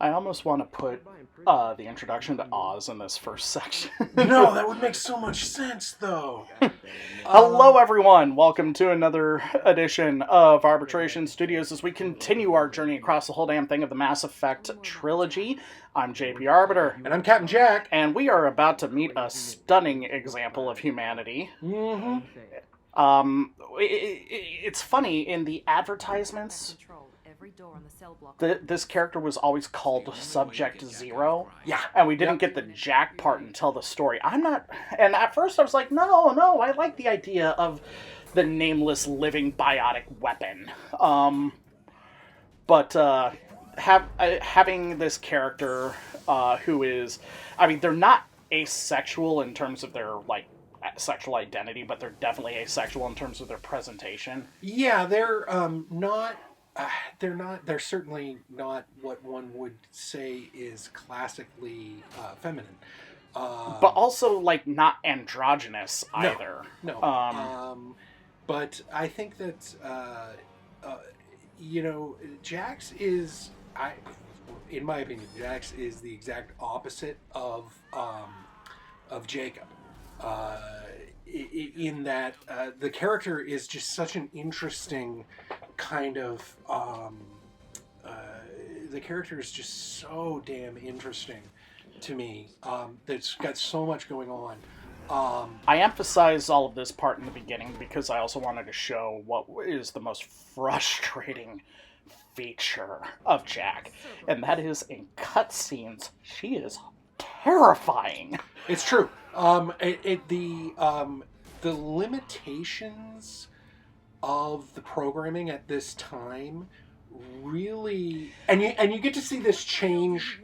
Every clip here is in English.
I almost want to put the introduction to Oz in this first section. No, that would make so much sense, though. Hello, everyone. Welcome to another edition of Arbitration Studios as we continue our journey across the whole damn thing of the Mass Effect trilogy. I'm JP Arbiter. And I'm Captain Jack. And we are about to meet a stunning example of humanity. Mm-hmm. It's funny, in the advertisements, this character was always called Subject Zero. Yeah. And we didn't get the Jack part until the story. And at first I was like, no, I like the idea of the nameless living biotic weapon. But having this character who is, they're not asexual in terms of their, sexual identity, but they're definitely asexual in terms of their presentation. Yeah, they're not. They're certainly not what one would say is classically feminine. But also, not androgynous either. No. But I think that, Jax is, in my opinion, Jax is the exact opposite of Jacob. In that the character is just such an interesting kind of the character is just so damn interesting to me. That's got so much going on. I emphasize all of this part in the beginning because I also wanted to show what is the most frustrating feature of Jack, and that is in cutscenes she is terrifying. It's true. The limitations of the programming at this time really, and you get to see this change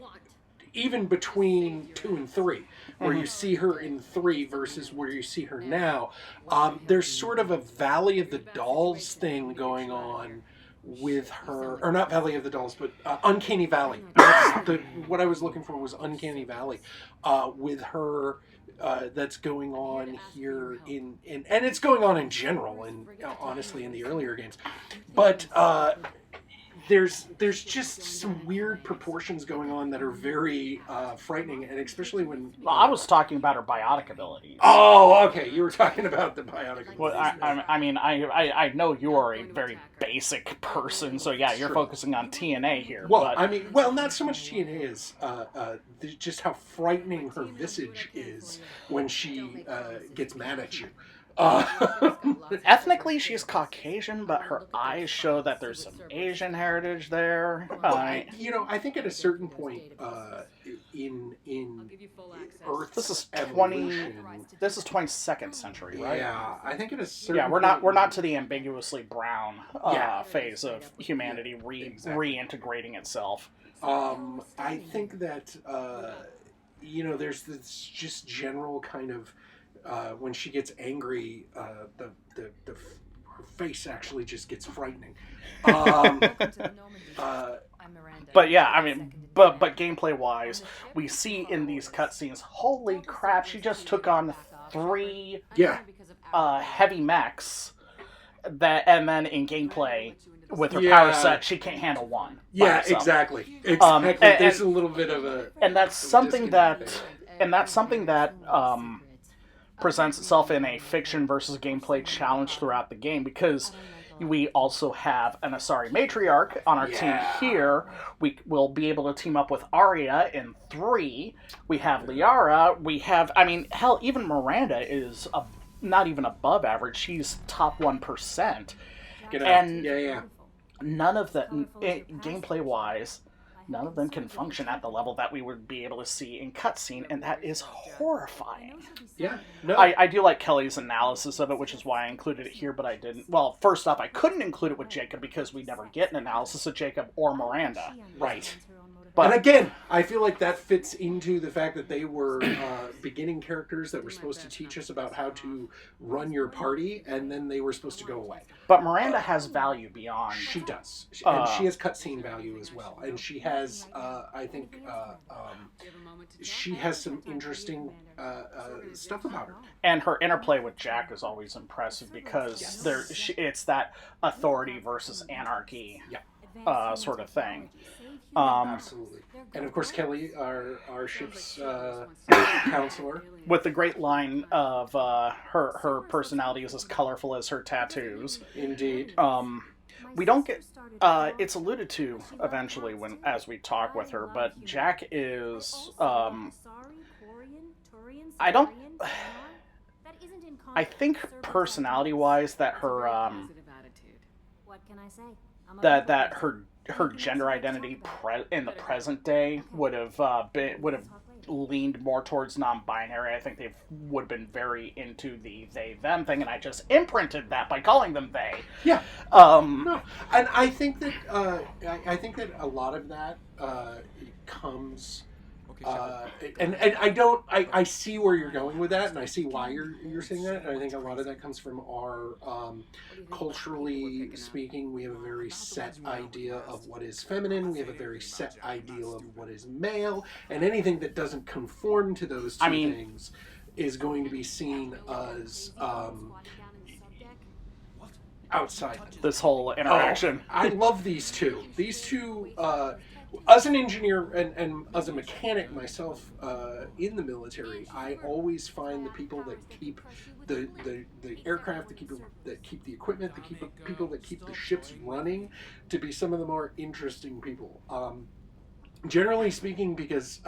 even between 2 and 3, where you see her in 3 versus where you see her now. There's sort of a Valley of the Dolls thing going on with her, or not Valley of the Dolls, but Uncanny Valley. What I was looking for was Uncanny Valley with her. That's going on here and it's going on in general, and honestly in the earlier games, but there's just some weird proportions going on that are very frightening, and especially when I was talking about her biotic abilities. Oh, okay, you were talking about the biotic abilities. Well, I know you are a very basic person, so yeah, you're focusing on TNA here. Well, but... not so much TNA as just how frightening her visage is when she gets mad at you. Ethnically, she's Caucasian, but her eyes show that there's some Asian heritage there. I think at a certain point in Earth's this is evolution, This is 22nd century, right? Yeah, I think at a certain. Yeah, we're not to the ambiguously brown phase of humanity reintegrating itself. I think that there's this just general kind of. When she gets angry, her face actually just gets frightening. But yeah, but gameplay wise, we see in these cutscenes, holy crap, she just took on 3 heavy mechs, and then in gameplay with her power set, she can't handle 1. Yeah, exactly. There's a little bit of a, and that's something that presents itself in a fiction versus gameplay challenge throughout the game, because we also have an Asari Matriarch on our team here. We will be able to team up with Arya in 3. We have Liara. We have, hell, even Miranda is not even above average. She's top 1%. And none of them, gameplay-wise, none of them can function at the level that we would be able to see in cutscene, and that is horrifying. Yeah, no. I do like Kelly's analysis of it, which is why I included it here, but I didn't. Well, first off, I couldn't include it with Jacob because we never get an analysis of Jacob or Miranda. Right. But, and again, I feel like that fits into the fact that they were beginning characters that were supposed to teach us about how to run your party, and then they were supposed to go away. But Miranda has value beyond. She does. And she has cutscene value as well. And she has, I think, she has some interesting stuff about her. And her interplay with Jack is always impressive because it's that authority versus anarchy sort of thing. Absolutely. And of course, Kelly, our ship's counselor. With the great line of her personality is as colorful as her tattoos. Indeed. We don't get it's alluded to eventually when as we talk with her, but Jack is I don't I think personality wise that her that her gender identity in the present day would have leaned more towards non-binary. I think they would have been very into the they-them thing, and I just imprinted that by calling them they. Yeah. No, and I think that a lot of that comes. And I see where you're going with that, and I see why you're saying that, and I think a lot of that comes from our culturally speaking, we have a very set idea of what is feminine, we have a very set ideal of what is male, and anything that doesn't conform to those two things is going to be seen as outside this whole interaction. I love these two. These two, as an engineer and as a mechanic myself in the military, I always find the people that keep the aircraft, the people that keep the equipment, the people that keep the ships running to be some of the more interesting people. Generally speaking, because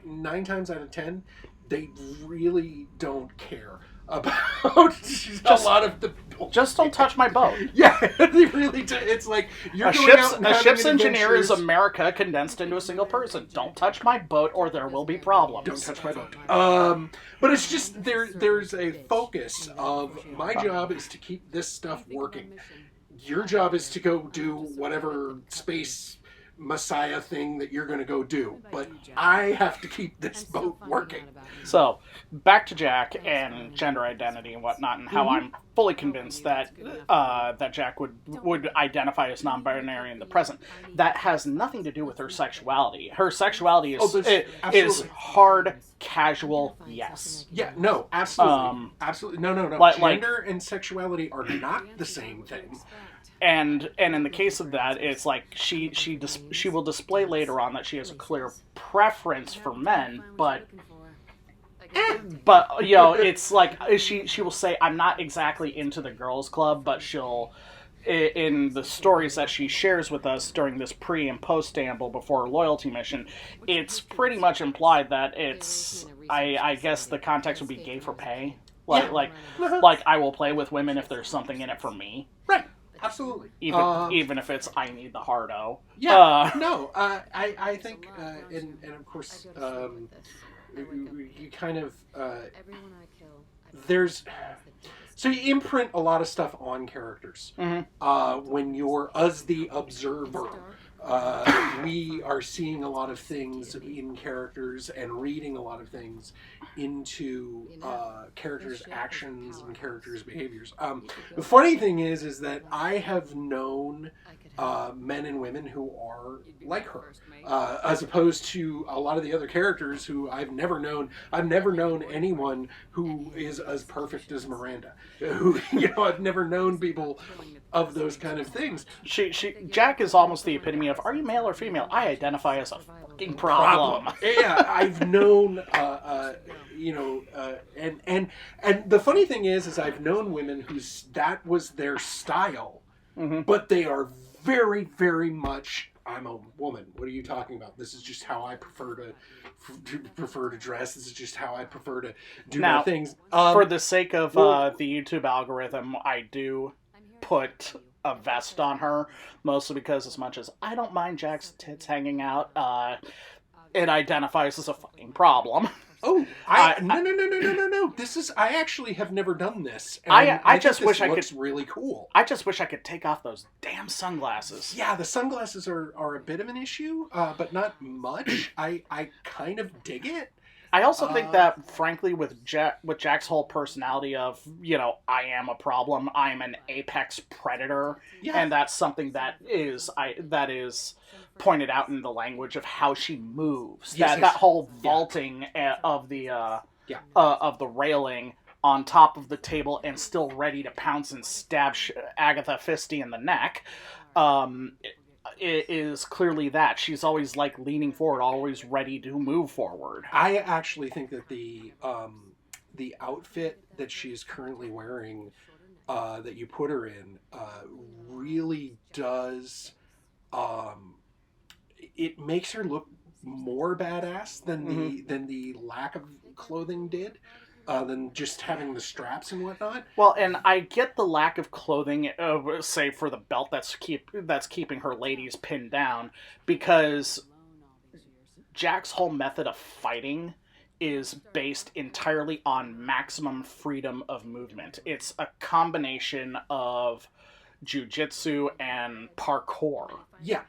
9 times out of 10, they really don't care about a lot of the. Just don't touch my boat. Yeah, they really do. It's like you're going out and a ship's having engineer is adventures. America condensed into a single person. Don't touch my boat, or there will be problems. Don't touch my boat. But it's just there's a focus of my job is to keep this stuff working. Your job is to go do whatever space messiah thing that you're going to go do, but I have to keep this boat working. So, back to Jack and gender identity and whatnot, and how I'm fully convinced that that Jack would identify as non-binary in the present. That has nothing to do with her sexuality. Her sexuality is hard, casual, yes. Yeah, no, absolutely. Absolutely. No. Gender and sexuality are not the same thing. And in the case of that, it's like she will display later on that she has a clear preference for men, but you know, it's like she will say, I'm not exactly into the girls' club, but she'll in the stories that she shares with us during this pre and post amble before her loyalty mission, it's pretty much implied that it's I guess the context would be gay for pay, like I will play with women if there's something in it for me, right. Absolutely. Even if it's I need the hard-o. Yeah. No. I think and of course you kind of there's so you imprint a lot of stuff on characters when you're as the observer. We are seeing a lot of things in characters and reading a lot of things into characters' actions and characters' behaviors. The funny thing is that I have known men and women who are like her, as opposed to a lot of the other characters who I've never known. I've never known anyone who is as perfect as Miranda. Who I've never known people of those kind of things. Jack is almost the epitome of, are you male or female? I identify as a fucking problem. Yeah, I've known, and the funny thing is I've known women whose that was their style, but they are very, very much, I'm a woman. What are you talking about? This is just how I prefer to dress. This is just how I prefer to do my things. For the sake of the YouTube algorithm, I do put a vest on her, mostly because as much as I don't mind Jack's tits hanging out, it identifies as a fucking problem. Oh, no. This is, I actually have never done this. And I just wish I could. Looks really cool. I just wish I could take off those damn sunglasses. Yeah, the sunglasses are a bit of an issue, but not much. I kind of dig it. I also think that, frankly, with Jack's whole personality of, I am a problem, I'm an apex predator, and that's something that is pointed out in the language of how she moves. That whole vaulting of the railing on top of the table and still ready to pounce and stab Agatha Fisty in the neck. is clearly that. She's always like leaning forward, always ready to move forward. I actually think that the outfit that she's currently wearing, that you put her in, really does. It makes her look more badass than the lack of clothing did. Than just having the straps and whatnot. Well, and I get the lack of clothing, say for the belt that's keeping her ladies pinned down, because Jack's whole method of fighting is based entirely on maximum freedom of movement. It's a combination of jujitsu and parkour. Yeah,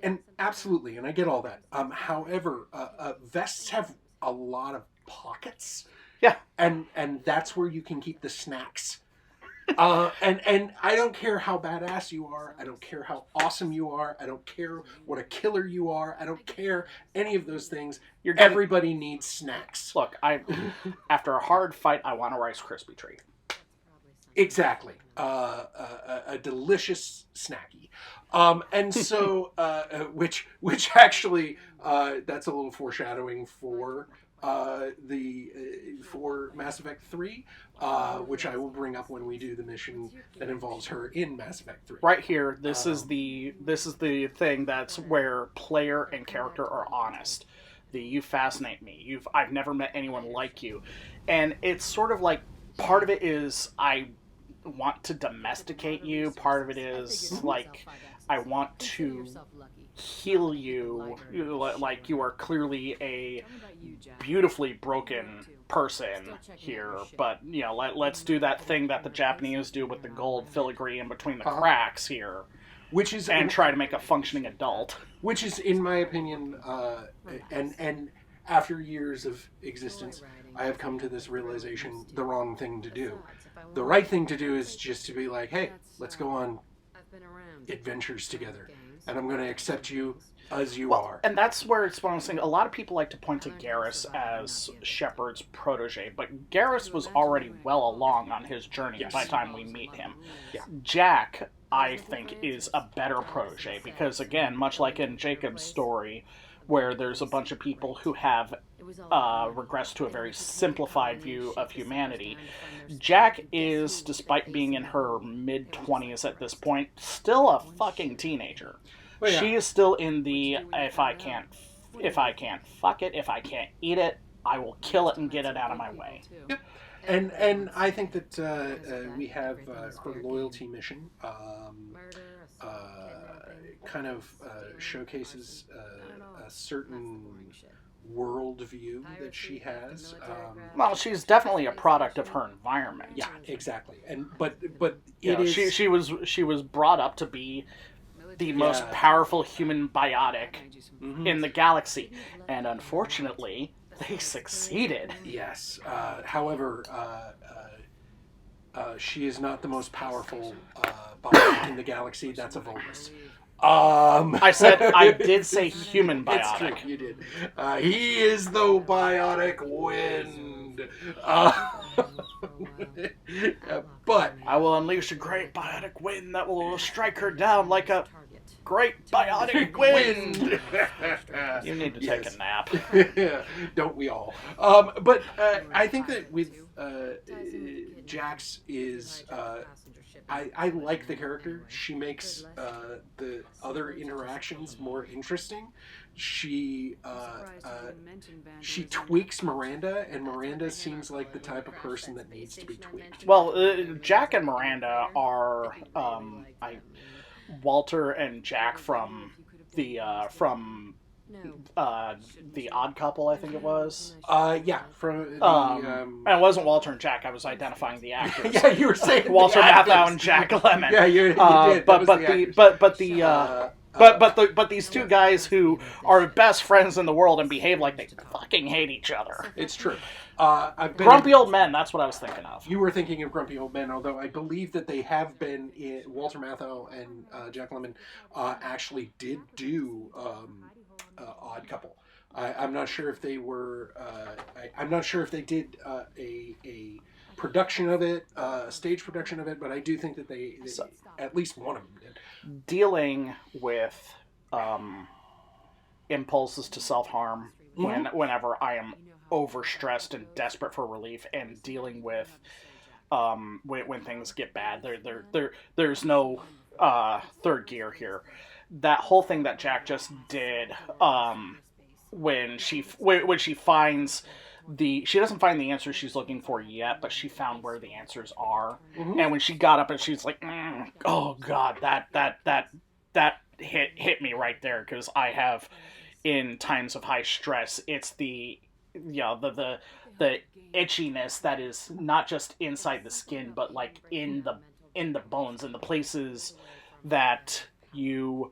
and absolutely, and I get all that. However, vests have a lot of pockets. Yeah, and that's where you can keep the snacks. And I don't care how badass you are. I don't care how awesome you are. I don't care what a killer you are. I don't care any of those things. Everybody needs snacks. Look, after a hard fight, I want a Rice Krispie treat. Exactly. A delicious snacky. And so, which actually, that's a little foreshadowing for for Mass Effect 3, which I will bring up when we do the mission that involves her in Mass Effect 3. Right here, this is the thing that's where player and character are honest. You fascinate me. I've never met anyone like you. And it's sort of like, part of it is I want to domesticate you, part of it is like I want to heal you, like you are clearly a beautifully broken person here, but let's do that thing that the Japanese do with the gold filigree in between the cracks here, and try to make a functioning adult. Which is, in my opinion, and after years of existence, I have come to this realization: the wrong thing to do. The right thing to do is just to be like, hey, let's go on adventures together, and I'm going to accept you as you are. And that's where it's what I'm saying. A lot of people like to point to Garrus as Shepard's protege, but Garrus was already well along on his journey by the time we meet him. Yeah. Jack, I think, is a better protege because, again, much like in Jacob's story, where there's a bunch of people who have regressed to a very simplified view of humanity, Jack is, despite being in her mid-20s at this point, still a fucking teenager. Well, yeah. She is still in the, if I can't fuck it, if I can't eat it, I will kill it and get it out of my way. Yep. And I think that we have her loyalty mission kind of showcases a certain worldview that she has. Well, she's definitely a product of her environment. Yeah, exactly. And but she was brought up to be the most powerful human biotic in the galaxy, and unfortunately, they succeeded. Yes. However, she is not the most powerful biotic in the galaxy. That's a Volus. I did say human biotic. It's true, you did. He is the biotic wind. But I will unleash a great biotic wind that will strike her down like a great biotic wind. You need to take a nap. Don't we all? But I think that with Jax is... I like the character. She makes the other interactions more interesting. She tweaks Miranda, and Miranda seems like the type of person that needs to be tweaked. Well, Jack and Miranda are Walter and Jack from the Odd Couple, I think it was. Yeah, from the, and it wasn't Walter and Jack. I was identifying the actors. Yeah, you were saying Walter Matthau and Jack Lemmon. Yeah, you did. But these two guys who are best friends in the world and behave like they fucking hate each other. It's true. Grumpy Old Men, that's what I was thinking of. You were thinking of Grumpy Old Men, although I believe that they have been, Walter Matthau and Jack Lemmon actually did do Odd Couple. I'm not sure if they were, I'm not sure if they did a production of it, a stage production of it, but I do think that they at least one of them did. Dealing with impulses to self-harm whenever I am overstressed and desperate for relief and dealing with when things get bad. There's no third gear here. That whole thing that Jack just did, when she finds she doesn't find the answers she's looking for yet, but she found where the answers are. And when she got up and she's like, oh god, that hit me right there, because I have, in times of high stress, it's the the itchiness that is not just inside the skin, but like in the bones, in the places that you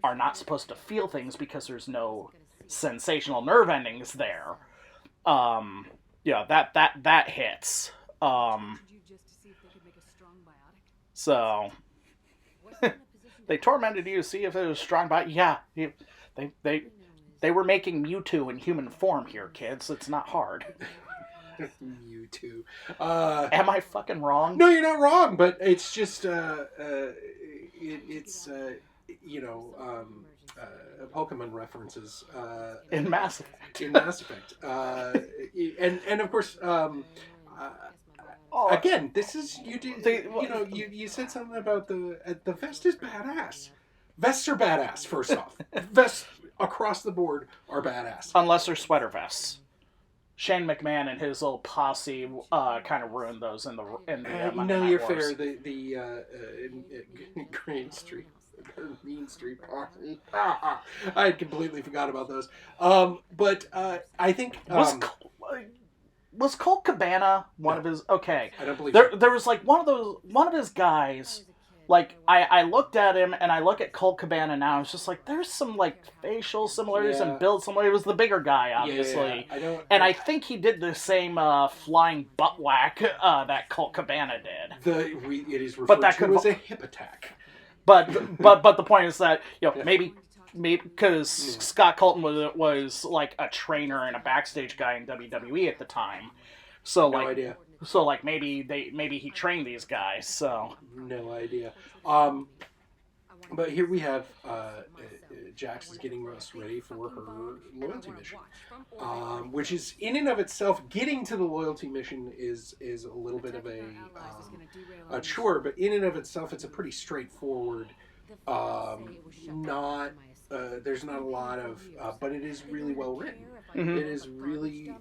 are not supposed to feel things because there's no sensational nerve endings there. That hits. So they tormented you to see if it was strong by. Yeah, they were making Mewtwo in human form here, kids. It's not hard. Mewtwo. Am I fucking wrong? No, you're not wrong, but it's just Pokemon references in Mass Effect. In Mass Effect, and of course, again, this is you said something about the vest is badass. Vests are badass. First off, vests across the board are badass, unless they're sweater vests. Shane McMahon and his little posse kind of ruined those in the no, you're fair. The Green Street. Mean Street posse. I had completely forgot about those. But I think was Colt Cabana one of his? Okay, I don't believe there was like one of his guys. Like I looked at him and I look at Colt Cabana now. It's just like there's some like facial similarities and build similarities. It was the bigger guy, obviously. Yeah, I think he did the same flying butt whack that Colt Cabana did. It is referred to as a hip attack. But the point is that maybe because Scott Colton was like a trainer and a backstage guy in WWE at the time, so no idea. So like maybe he trained these guys. So no idea. But here we have Jax is getting us ready for her loyalty mission, which is in and of itself, getting to the loyalty mission is a little bit of a chore, but in and of itself, it's a pretty straightforward. There's not a lot of, but it is really well written. Mm-hmm. It is really,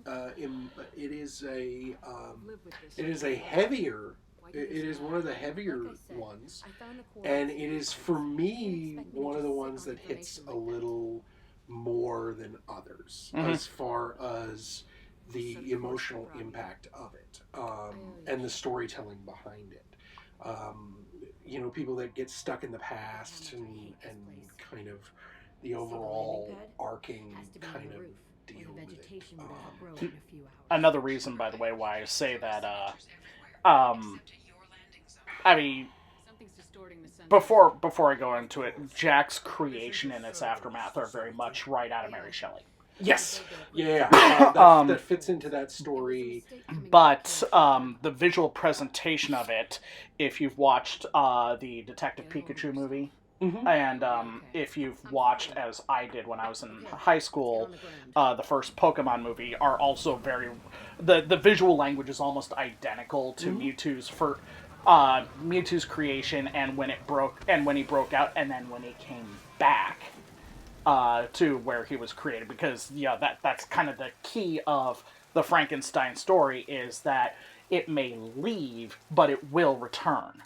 it is a heavier. It is one of the heavier ones, and it is, for me, one of the ones that hits a little more than others as far as the emotional impact of it, and the storytelling behind it. People that get stuck in the past and kind of the overall arcing kind of deal with it. Another reason, by the way, why I say that, I mean, before I go into it, Jack's creation and its aftermath are very much right out of Mary Shelley. Yes. Yeah. That fits into that story. But the visual presentation of it, if you've watched the Detective Pikachu movie, and if you've watched, as I did when I was in high school, the first Pokemon movie, are also very... The visual language is almost identical to Mewtwo's creation and when he broke out, and then when he came back to where he was created, because that's kind of the key of the Frankenstein story, is that it may leave, but it will return.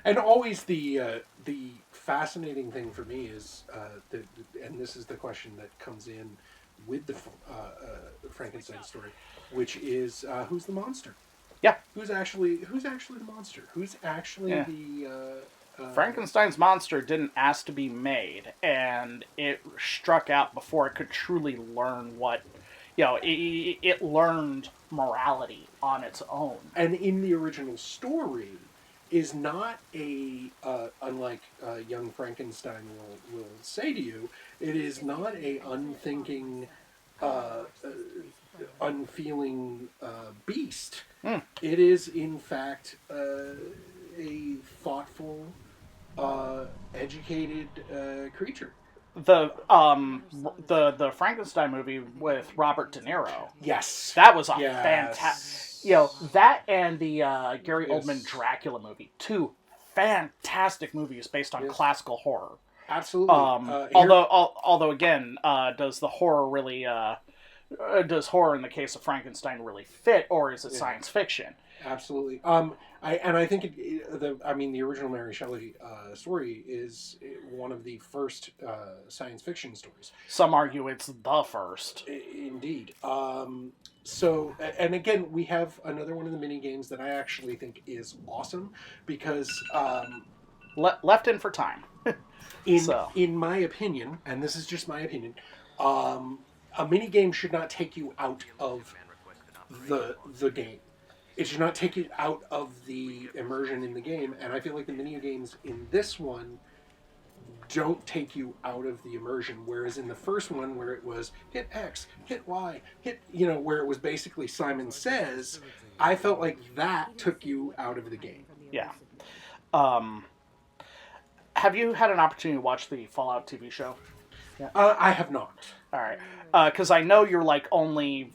And always the fascinating thing for me is, and this is the question that comes in with the Frankenstein story, which is who's the monster? Yeah. Who's actually the monster? Who's actually the Frankenstein's monster didn't ask to be made, and it struck out before it could truly learn what, it learned morality on its own. And in the original story, is not unlike young Frankenstein will say to you, it is not a unthinking, unfeeling beast. It is, in fact, a thoughtful, educated creature. the Frankenstein movie with Robert De Niro. Yes. That was a Yes. fantastic. That and the Gary Yes. Oldman Dracula movie, two fantastic movies based on Yes. classical horror. Absolutely. Although again, does the horror really? Does horror in the case of Frankenstein really fit, or is it science fiction? Absolutely. I think the original Mary Shelley story is one of the first science fiction stories. Some argue it's the first. Indeed. So, and again, we have another one of the mini games that I actually think is awesome because Left In for Time. in my opinion, and this is just my opinion, a mini game should not take you out of the game. It should not take you out of the immersion in the game, and I feel like the mini games in this one don't take you out of the immersion, whereas in the first one, where it was hit X, hit Y, hit, where it was basically Simon Says, I felt like that took you out of the game. Yeah. Have you had an opportunity to watch the Fallout TV show? Yeah. I have not. All right. Because I know you're like only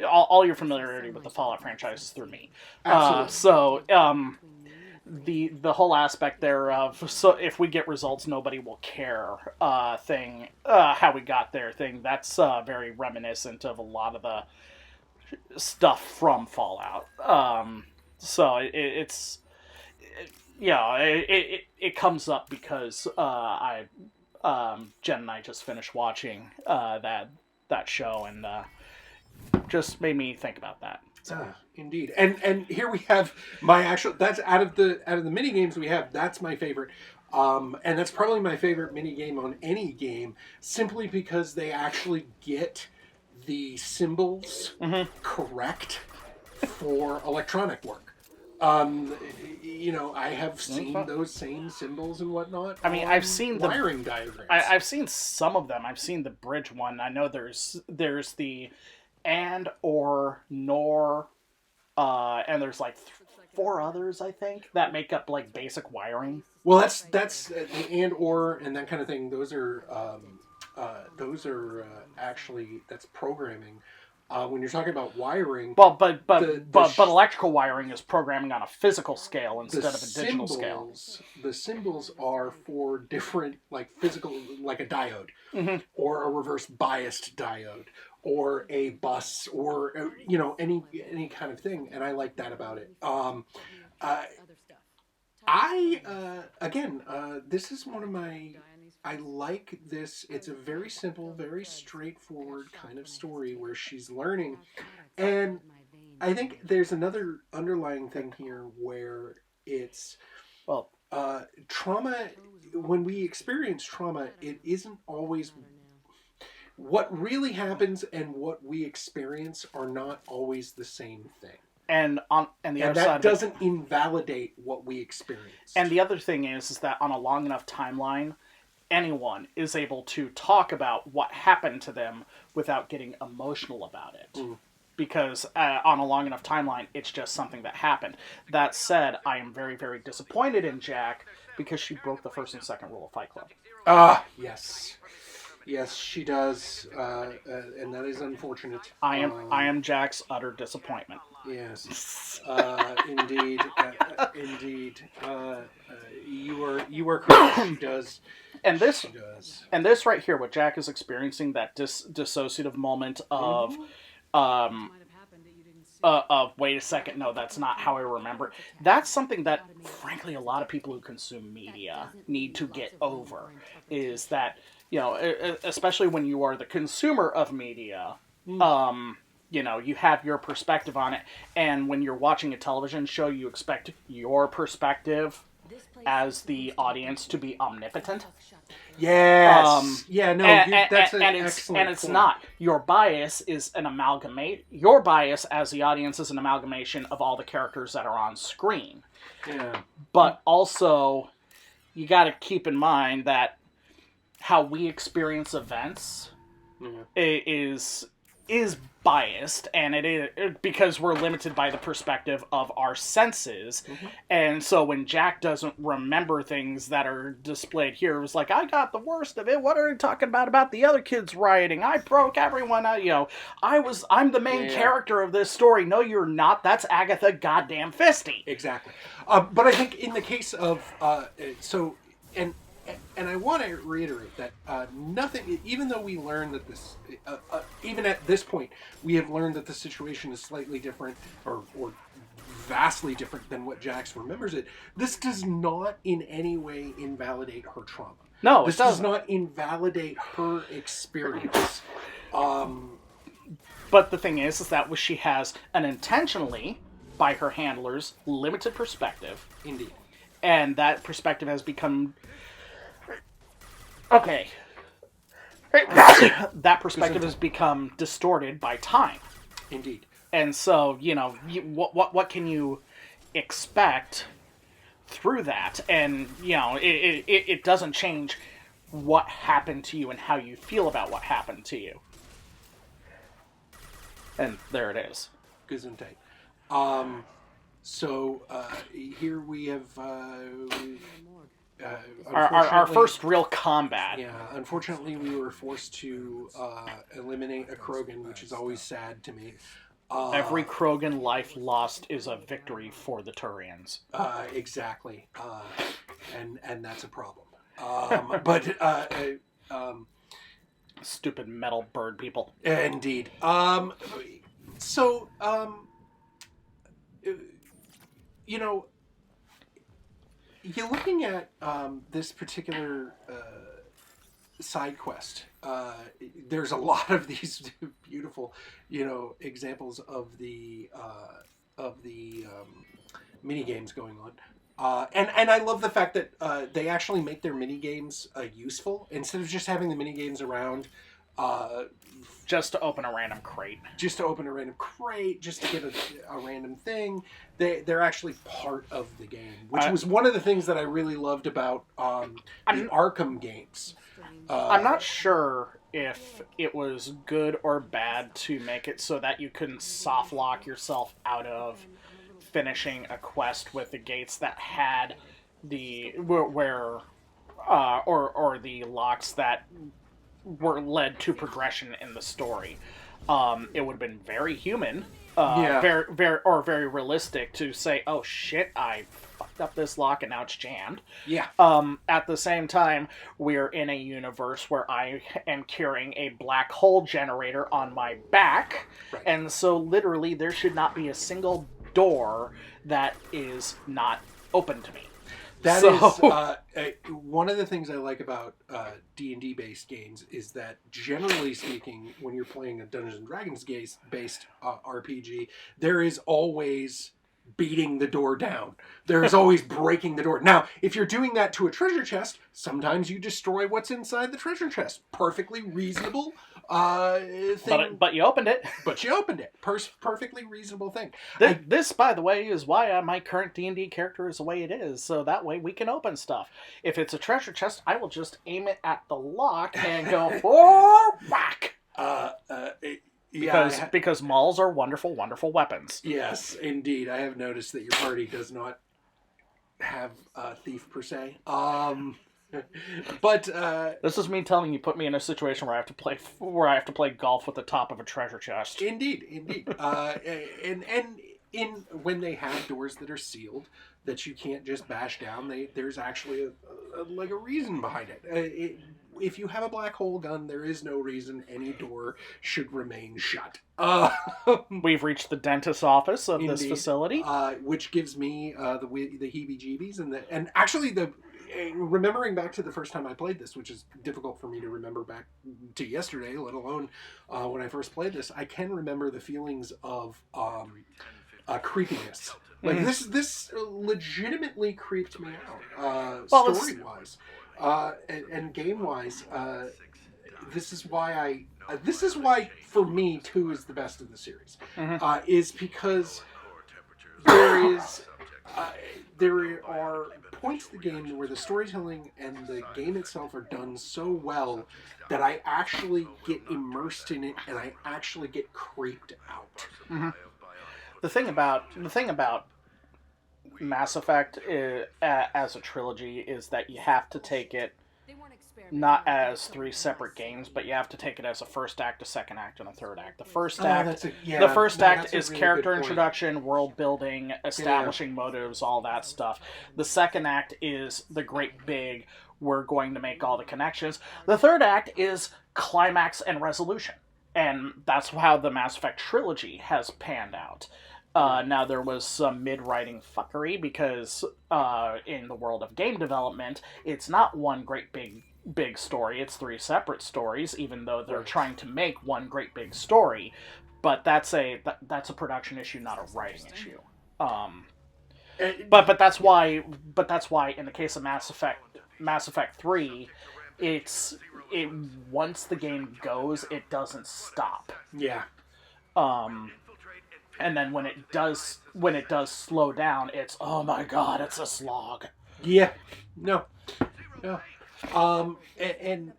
all your familiarity with the Fallout franchise is through me. Absolutely. The whole aspect there of if we get results, nobody will care thing, how we got there thing, that's very reminiscent of a lot of the stuff from Fallout. It comes up because Jen and I just finished watching that show, and just made me think about that. Indeed, and here we have my actual. That's out of the mini games we have. That's my favorite, and that's probably my favorite mini game on any game, simply because they actually get the symbols correct for electronic work. I have seen those same symbols and whatnot. I mean, I've seen the wiring diagrams. I've seen some of them. I've seen the bridge one. I know there's the and, or, nor, and there's like 4 others, I think, that make up like basic wiring. Well, that's the and, or, and that kind of thing. Those are actually, that's programming. When you're talking about wiring, but electrical wiring is programming on a physical scale instead of a digital scale. The symbols are for different, like physical, like a diode, or a reverse biased diode, or a bus, or any kind of thing, and I like that about it. This is one of my. I like this. It's a very simple, very straightforward kind of story where she's learning. And I think there's another underlying thing here where it's trauma. When we experience trauma, it isn't always what really happens, and what we experience are not always the same thing. And that doesn't invalidate what we experience. And the other thing is that on a long enough timeline, anyone is able to talk about what happened to them without getting emotional about it. Because on a long enough timeline, it's just something that happened. That said, I am very, very disappointed in Jack because she broke the first and second rule of Fight Club. Yes. Yes, she does, and that is unfortunate. I am Jack's utter disappointment. Yes, indeed, indeed. You are correct. She does. And this right here, what Jack is experiencing, that dissociative moment of, wait a second, no, that's not how I remember it. That's something that, frankly, a lot of people who consume media need to get over. Is that, especially when you are the consumer of media, you have your perspective on it, and when you're watching a television show, you expect your perspective as the audience to be omnipotent. Yes. That's an excellent and it's point. not. Your bias is an amalgamate. Your bias as the audience is an amalgamation of all the characters that are on screen. Yeah. But also, you got to keep in mind that how we experience events is is biased, and it is because we're limited by the perspective of our senses. And so when Jack doesn't remember things that are displayed here, it was like, I got the worst of it. What are you talking about the other kids rioting? I broke everyone. I'm the main character of this story. No, you're not. That's Agatha goddamn Christie. Exactly. But I think in the case of and I want to reiterate that nothing, even though we learn that this, even at this point, we have learned that the situation is slightly different or vastly different than what Jax remembers it. This does not in any way invalidate her trauma. No, this does not invalidate her experience. But the thing is that she has an intentionally, by her handlers, limited perspective. Indeed. And that perspective has become... Okay. That perspective has become distorted by time. Indeed. And so, what can you expect through that? And, it doesn't change what happened to you and how you feel about what happened to you. And there it is. Gesundheit. So here we have our first real combat. Yeah, unfortunately we were forced to eliminate a Krogan, which is always sad to me. Every Krogan life lost is a victory for the Turians. Exactly. And that's a problem. Stupid metal bird people. Indeed. You're looking at this particular side quest. There's a lot of these beautiful, examples of the mini games going on. And I love the fact that they actually make their mini games useful instead of just having the mini games around. Just to open a random crate. Just to get a random thing. They're actually part of the game, which was one of the things that I really loved about the Arkham games. I'm not sure if it was good or bad to make it so that you couldn't soft lock yourself out of finishing a quest with the gates that had the or the locks that were led to progression in the story. It would have been very human, very realistic to say, "Oh shit, I fucked up this lock and now it's jammed." Yeah. At the same time, we're in a universe where I am carrying a black hole generator on my back, right. And so literally there should not be a single door that is not open to me. That is one of the things I like about D&D based games is that generally speaking, when you're playing a Dungeons and Dragons based RPG, there is always beating the door down. There is always breaking the door. Now, if you're doing that to a treasure chest, sometimes you destroy what's inside the treasure chest. Perfectly reasonable thing. But you opened it. But you opened it. Perfectly reasonable thing. This, by the way, is why my current D&D character is the way it is. So that way we can open stuff. If it's a treasure chest, I will just aim it at the lock and go for whack. Because mauls are wonderful, wonderful weapons. Yes, indeed. I have noticed that your party does not have a thief per se. But this is me telling you, put me in a situation where I have to play golf with the top of a treasure chest. Indeed. And when they have doors that are sealed that you can't just bash down, there's actually a reason behind it. If you have a black hole gun, there is no reason any door should remain shut. We've reached the dentist's office of this facility, which gives me the heebie-jeebies and actually remembering back to the first time I played this, which is difficult for me to remember back to yesterday, let alone when I first played this. I can remember the feelings of creepiness. Like this legitimately creeped me out, story-wise. And game-wise, this is why for me 2 is the best of the series. Is because there are points of the game where the storytelling and the game itself are done so well that I actually get immersed in it and I actually get creeped out. Mm-hmm. The thing about Mass Effect as a trilogy is that you have to take it not as three separate games, but you have to take it as a first act, a second act, and a third act. The first act is really character introduction, world building, establishing motives, all that stuff. The second act is the great big, we're going to make all the connections. The third act is climax and resolution. And that's how the Mass Effect trilogy has panned out. Now, there was some mid-writing fuckery because in the world of game development, it's not one great big story. It's three separate stories, even though they're trying to make one great big story. But that's a production issue, not a writing issue. But that's why in the case of Mass Effect 3, once the game goes, it doesn't stop. Yeah. And then when it does slow down, it's, oh my god, it's a slog. Yeah. No. And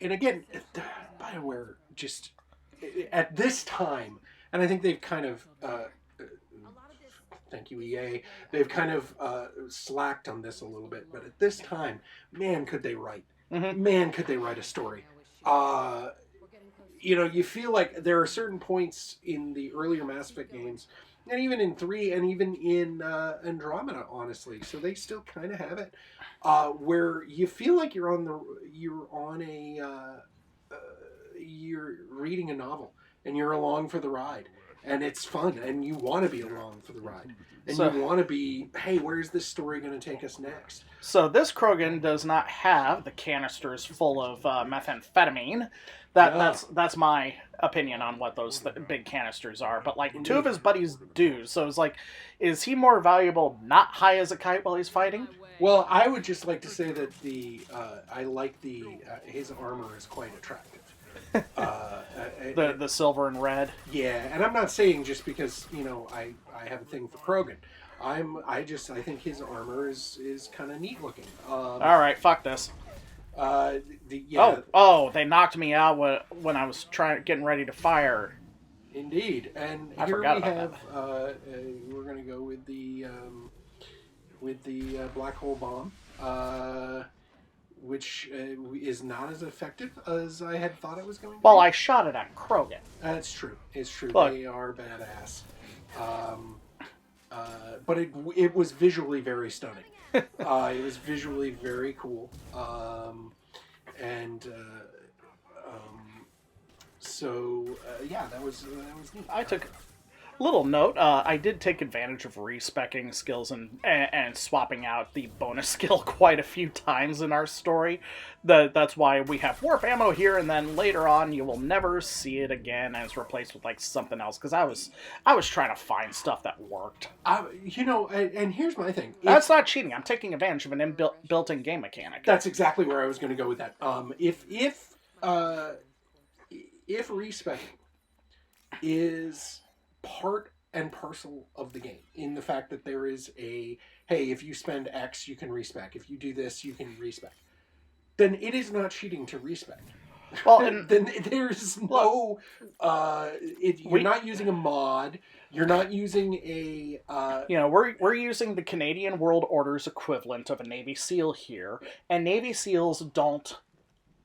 again, BioWare just at this time, and I think they've kind of thank you EA, they've kind of slacked on this a little bit, but at this time, man, could they write? Mm-hmm. Man, could they write a story? You feel like there are certain points in the earlier Mass Effect games, and even in 3, and even in Andromeda, honestly. So they still kind of have it, where you feel like you're reading a novel, and you're along for the ride, and it's fun, and you want to be along for the ride, and you want to be, hey, where's this story going to take us next? So this Krogan does not have the canisters full of methamphetamine. That's my opinion on what those big canisters are. But like, two of his buddies do. So it's like, is he more valuable not high as a kite while he's fighting? Well, I would just like to say that I like his armor is quite attractive. The silver and red. Yeah, and I'm not saying just because I have a thing for Krogan. I think his armor is kind of neat looking. All right, fuck this. They knocked me out when I was getting ready to fire. Indeed, and I here forgot we about have. We're going to go with the black hole bomb, which is not as effective as I had thought it was going to be. Well, I shot it at Krogan. That's true. It's true. Look. They are badass. But it was visually very stunning. It was visually very cool. That was neat. I took little note. I did take advantage of respecking skills and swapping out the bonus skill quite a few times in our story. That's why we have warp ammo here, and then later on you will never see it again, and it's replaced with like something else. Because I was trying to find stuff that worked. And here's my thing. That's not cheating. I'm taking advantage of an built-in game mechanic. That's exactly where I was going to go with that. If respecking is part and parcel of the game, in the fact that there is if you spend X, you can respec. If you do this, you can respec. Then it is not cheating to respec. Well, and then there's no. You're not using a mod. You're not using a. We're using the Canadian World Order's equivalent of a Navy SEAL here, and Navy SEAls don't.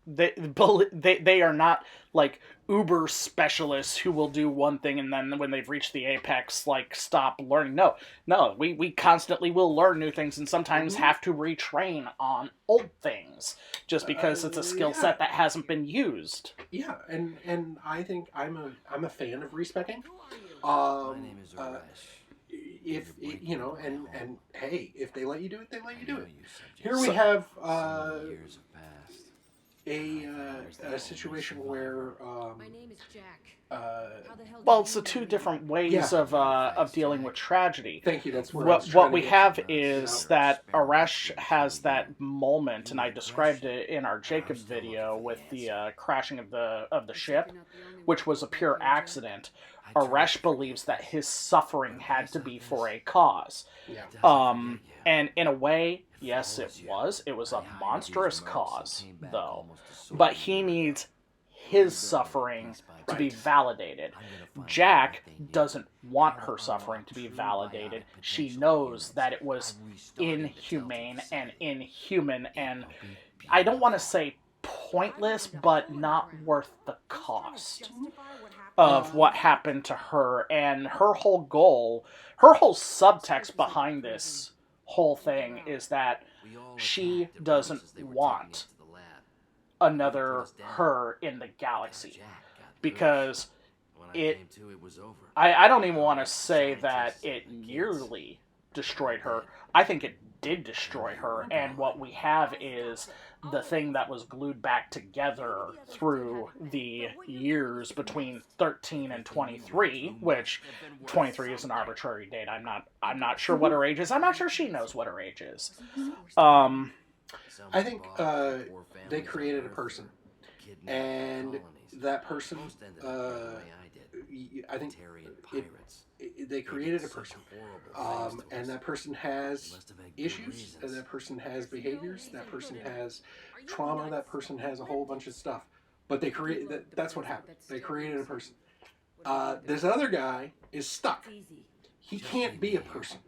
They are not like uber specialists who will do one thing and then when they've reached the apex, like, stop learning. No, we constantly will learn new things and sometimes have to retrain on old things just because it's a skill set that hasn't been used. Yeah, and I think I'm a fan of respecking. My name is If and hey, if they let you do it, they let you do it. Here we have. a situation where My name is Jack. uh, How the hell Well, did it's you the two know different that? ways of dealing with tragedy. thank you. That's where I was What trying to we get have to. is that Arash has that moment, and I described it in our Jacob video with the crashing of the ship, which was a pure accident. Arash believes that his suffering had to be for a cause. Yeah. And in a way, yes, it was. It was a monstrous cause, though. But he needs his suffering to be validated. Jack doesn't want her suffering to be validated. She knows that it was inhumane and inhuman, and I don't want to say pointless, but not worth the cost of what happened to her. And her whole goal, her whole subtext behind this whole thing is that she doesn't want another her in the galaxy, because I don't even want to say that it nearly destroyed her. I think it did destroy her, and what we have is the thing that was glued back together through the years between 13 and 23, which 23 is an arbitrary date. I'm not sure what her age is. I'm not sure she knows what her age is. I think they created a person, and that person, I think they created a person, and that person has issues, and that person has behaviors, that person has trauma, that person has a whole bunch of stuff. But they create that's what happened. They created a person. This other guy is stuck. He can't be a person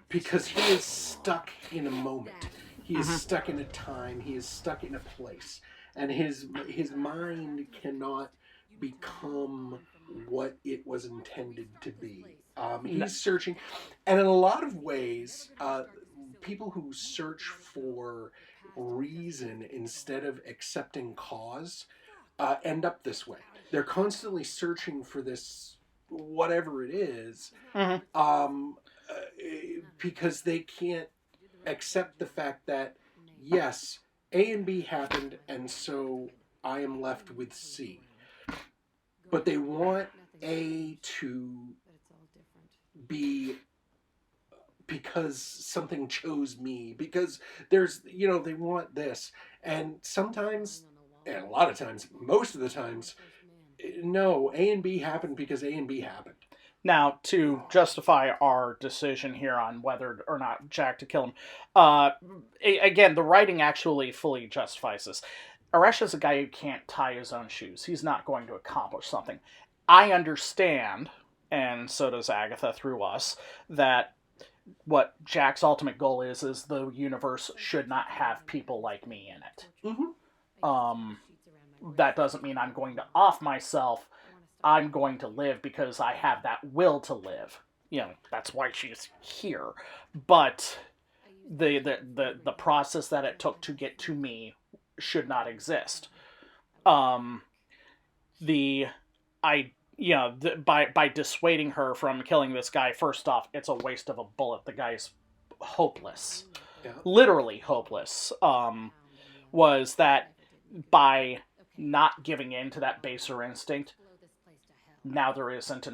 because he is stuck in a moment. He is stuck in a time. He is stuck in a place, and his mind cannot become what it was intended to be. He's searching, and in a lot of ways, people who search for reason instead of accepting cause end up this way. They're constantly searching for this whatever it is, because they can't accept the fact that yes, A and B happened, and so I am left with C. But they want A to be because something chose me, because there's, they want this. And sometimes, and a lot of times, most of the times, no, A and B happened because A and B happened. Now, to justify our decision here on whether or not Jack to kill him, again, the writing actually fully justifies this. Arash is a guy who can't tie his own shoes. He's not going to accomplish something. I understand, and so does Agatha through us, that what Jack's ultimate goal is the universe should not have people like me in it. That doesn't mean I'm going to off myself. I'm going to live because I have that will to live. That's why she's here. But the process that it took to get to me should not exist. By dissuading her from killing this guy, first off, it's a waste of a bullet. The guy's hopeless. Yeah. Literally hopeless. Was that by not giving in to that baser instinct, now there isn't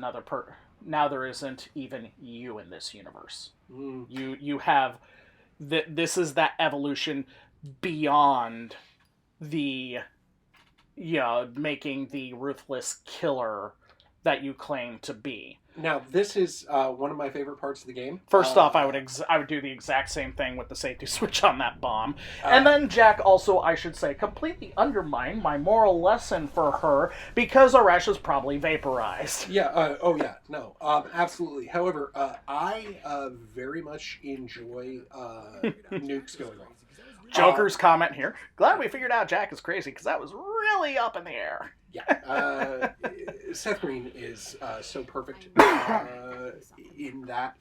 now there isn't even you in this universe. You have this is that evolution beyond the making the ruthless killer that you claim to be. Now, this is one of my favorite parts of the game. First off, I would do the exact same thing with the safety switch on that bomb. And then Jack also, I should say, completely undermined my moral lesson for her because Arash is probably vaporized. Yeah, no, absolutely. However, I very much enjoy nukes going off. Joker's comment here. Glad we figured out Jack is crazy because that was really up in the air. Yeah. Seth Green is so perfect in that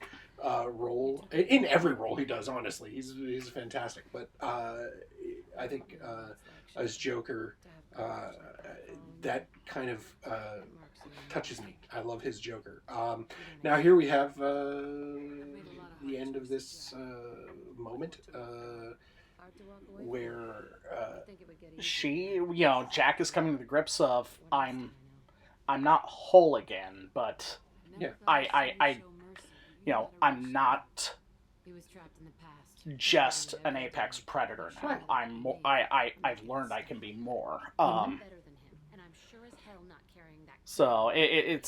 role. In every role he does, honestly. He's fantastic. But I think as Joker, that kind of touches me. I love his Joker. Now here we have the end of this moment. where she, Jack is coming to the grips of, I'm not whole again, but Yeah. I'm not just an apex predator now. Right. I'm more, I've learned I can be more. So it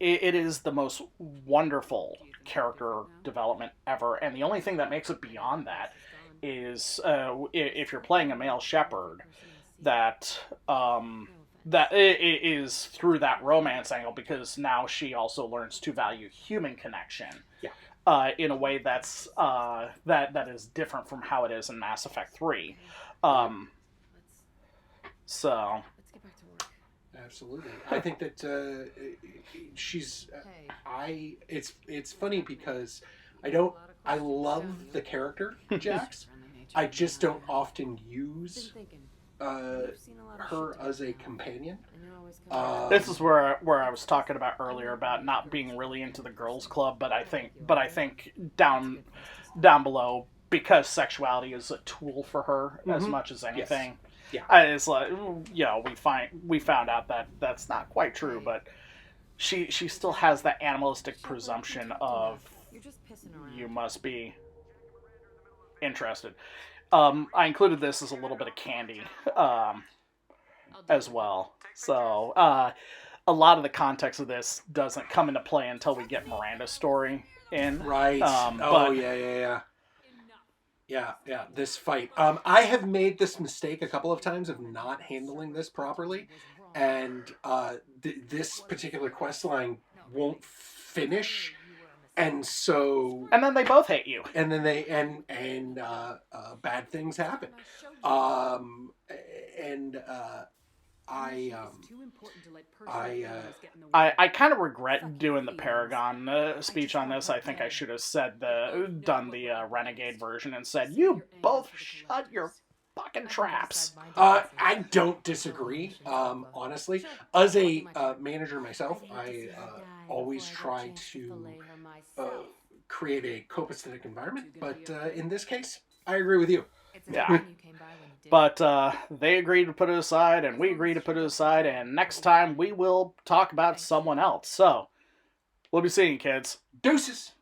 is the most wonderful character development ever, and the only thing that makes it beyond that is if you're playing a male shepherd, that that it is through that romance angle, because now she also learns to value human connection. Yeah. In a way that's that is different from how it is in Mass Effect 3. So absolutely, I think that she's. It's funny because I love the character Jax. I just don't often use her as a companion. this is where I was talking about earlier about not being really into the girls' club, but I think down below, because sexuality is a tool for her as much as anything. Yes. It's like, we found out that that's not quite true, but she still has that animalistic presumption of you must be interested. I included this as a little bit of candy as well. So a lot of the context of this doesn't come into play until we get Miranda's story in. Right. But Yeah. This fight. I have made this mistake a couple of times of not handling this properly, and this particular quest line won't finish, and so. And then they both hate you. And then bad things happen. I kind of regret doing the Paragon speech on this. I think I should have done the Renegade version and said, "You both shut your fucking traps." I don't disagree. Honestly, as a manager myself, I always try to create a copacetic environment. But in this case, I agree with you. Yeah. But they agreed to put it aside, and we agreed to put it aside, and next time we will talk about someone else. So, we'll be seeing you, kids. Deuces.